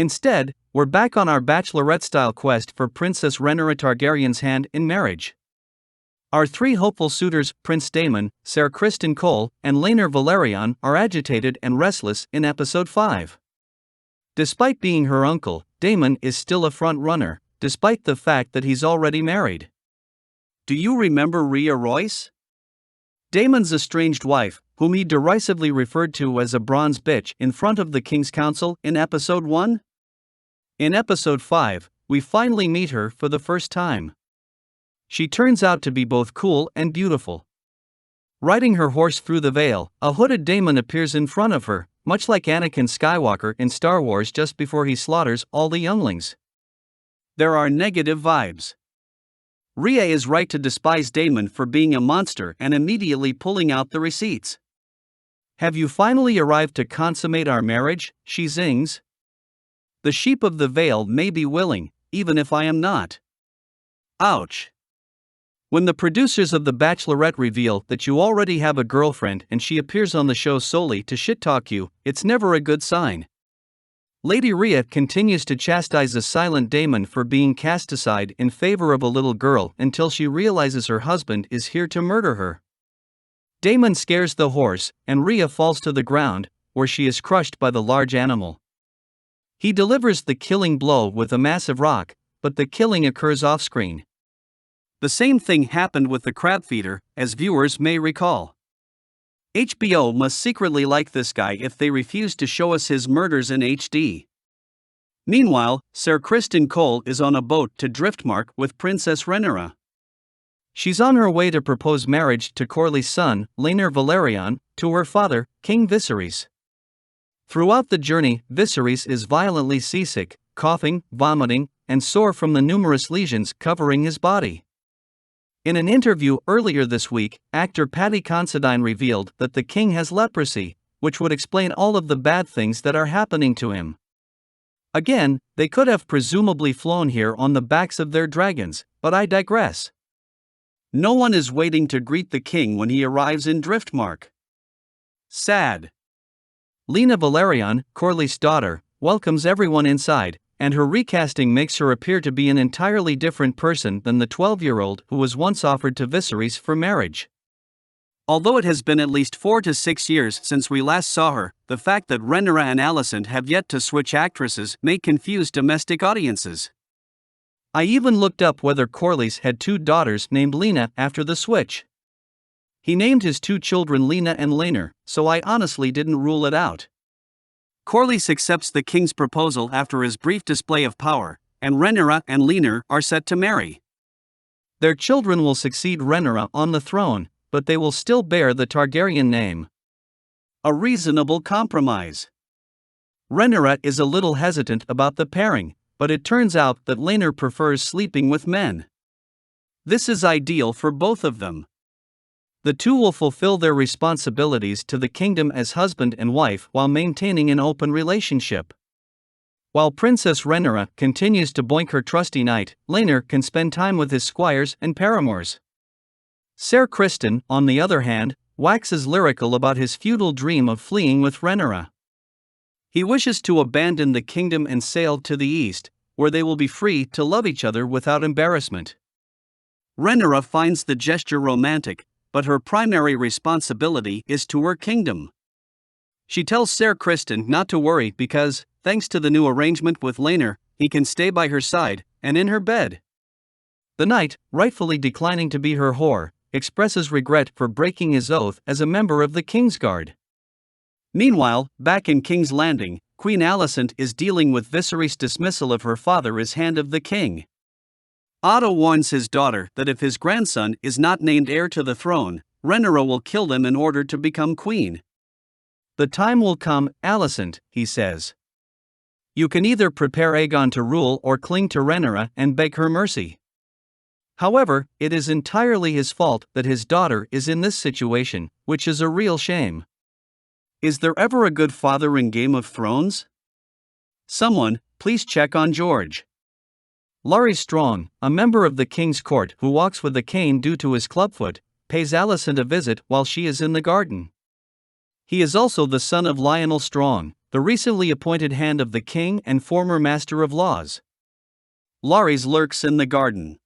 Instead, we're back on our bachelorette-style quest for Princess Rhaenyra Targaryen's hand in marriage. Our three hopeful suitors, Prince Daemon, Ser Criston Cole, and Laenor Velaryon, are agitated and restless in Episode 5. Despite being her uncle, Daemon is still a front-runner, despite the fact that he's already married. Do you remember Rhea Royce? Daemon's estranged wife, whom he derisively referred to as a bronze bitch in front of the King's Council in Episode 1? In Episode 5, we finally meet her for the first time. She turns out to be both cool and beautiful. Riding her horse through the Vale, a hooded Daemon appears in front of her, much like Anakin Skywalker in Star Wars just before he slaughters all the younglings. There are negative vibes. Rhea is right to despise Daemon for being a monster and immediately pulling out the receipts. Have you finally arrived to consummate our marriage? She zings. The sheep of the Vale may be willing, even if I am not. Ouch. When the producers of The Bachelorette reveal that you already have a girlfriend and she appears on the show solely to shit-talk you, it's never a good sign. Lady Rhea continues to chastise a silent Daemon for being cast aside in favor of a little girl until she realizes her husband is here to murder her. Daemon scares the horse, and Rhea falls to the ground, where she is crushed by the large animal. He delivers the killing blow with a massive rock, but the killing occurs off-screen. The same thing happened with the crab feeder, as viewers may recall. HBO must secretly like this guy if they refuse to show us his murders in HD. Meanwhile, Ser Criston Cole is on a boat to Driftmark with Princess Rhaenyra. She's on her way to propose marriage to Corlys' son, Laenor Velaryon, to her father, King Viserys. Throughout the journey, Viserys is violently seasick, coughing, vomiting, and sore from the numerous lesions covering his body. In an interview earlier this week, actor Paddy Considine revealed that the king has leprosy, which would explain all of the bad things that are happening to him. Again, they could have presumably flown here on the backs of their dragons, but I digress. No one is waiting to greet the king when he arrives in Driftmark. Sad. Laena Velaryon, Corlys' daughter, welcomes everyone inside, and her recasting makes her appear to be an entirely different person than the 12-year-old who was once offered to Viserys for marriage. Although it has been at least 4 to 6 years since we last saw her, the fact that Rhaenyra and Alicent have yet to switch actresses may confuse domestic audiences. I even looked up whether Corlys had 2 daughters named Laena after the switch. He named his 2 children Laena and Laenor, so I honestly didn't rule it out. Corlys accepts the king's proposal after his brief display of power, and Rhaenyra and Laenor are set to marry. Their children will succeed Rhaenyra on the throne, but they will still bear the Targaryen name. A reasonable compromise. Rhaenyra is a little hesitant about the pairing, but it turns out that Laenor prefers sleeping with men. This is ideal for both of them. The two will fulfill their responsibilities to the kingdom as husband and wife while maintaining an open relationship. While Princess Rhaenyra continues to boink her trusty knight, Laenor can spend time with his squires and paramours. Ser Criston, on the other hand, waxes lyrical about his futile dream of fleeing with Rhaenyra. He wishes to abandon the kingdom and sail to the east, where they will be free to love each other without embarrassment. Rhaenyra finds the gesture romantic, but her primary responsibility is to her kingdom. She tells Ser Criston not to worry because, thanks to the new arrangement with Laenor, he can stay by her side and in her bed. The knight, rightfully declining to be her whore, expresses regret for breaking his oath as a member of the Kingsguard. Meanwhile, back in King's Landing, Queen Alicent is dealing with Viserys' dismissal of her father as Hand of the King. Otto warns his daughter that if his grandson is not named heir to the throne, Rhaenyra will kill him in order to become queen. The time will come, Alicent, he says. You can either prepare Aegon to rule or cling to Rhaenyra and beg her mercy. However, it is entirely his fault that his daughter is in this situation, which is a real shame. Is there ever a good father in Game of Thrones? Someone, please check on George. Larry Strong, a member of the King's Court who walks with a cane due to his clubfoot, pays Alicent a visit while she is in the garden. He is also the son of Lionel Strong, the recently appointed hand of the king and former master of laws. Larys lurks in the garden.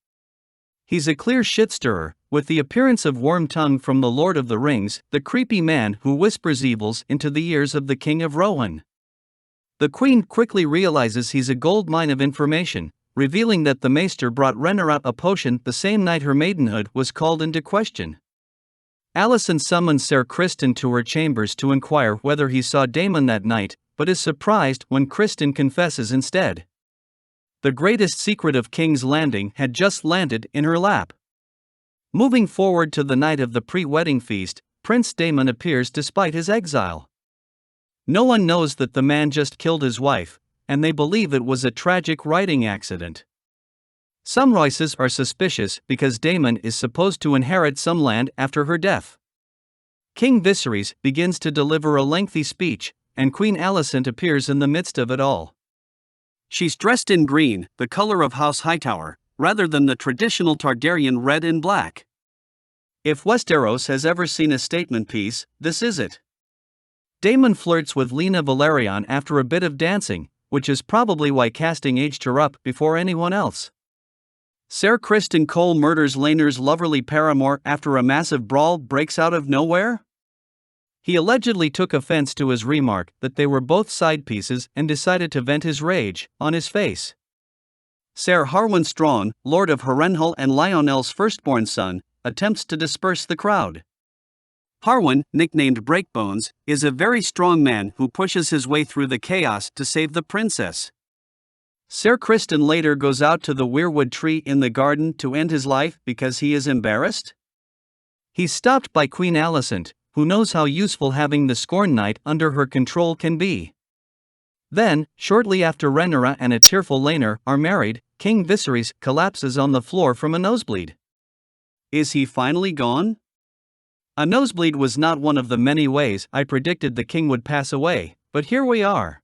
He's a clear shit-stirrer, with the appearance of Wormtongue from The Lord of the Rings, the creepy man who whispers evils into the ears of the King of Rohan. The Queen quickly realizes he's a gold mine of information, revealing that the Maester brought Rhaenyra a potion the same night her maidenhood was called into question. Alicent summons Ser Criston to her chambers to inquire whether he saw Daemon that night, but is surprised when Criston confesses instead. The greatest secret of King's Landing had just landed in her lap. Moving forward to the night of the pre-wedding feast, Prince Daemon appears despite his exile. No one knows that the man just killed his wife, and they believe it was a tragic writing accident. Some Royces are suspicious because Daemon is supposed to inherit some land after her death. King Viserys begins to deliver a lengthy speech, and Queen Alicent appears in the midst of it all. She's dressed in green, the color of House Hightower, rather than the traditional Targaryen red and black. If Westeros has ever seen a statement piece, this is it. Daemon flirts with Lena Velaryon after a bit of dancing, which is probably why casting aged her up before anyone else. Ser Criston Cole murders Laener's loverly paramour after a massive brawl breaks out of nowhere? He allegedly took offense to his remark that they were both side pieces and decided to vent his rage on his face. Ser Harwin Strachan, Lord of Harrenhal and Lionel's firstborn son, attempts to disperse the crowd. Harwin, nicknamed Breakbones, is a very strong man who pushes his way through the chaos to save the princess. Ser Criston later goes out to the weirwood tree in the garden to end his life because he is embarrassed. He's stopped by Queen Alicent, who knows how useful having the Scorn Knight under her control can be. Then, shortly after Rhaenyra and a tearful Laenor are married, King Viserys collapses on the floor from a nosebleed. Is he finally gone? A nosebleed was not one of the many ways I predicted the king would pass away, but here we are.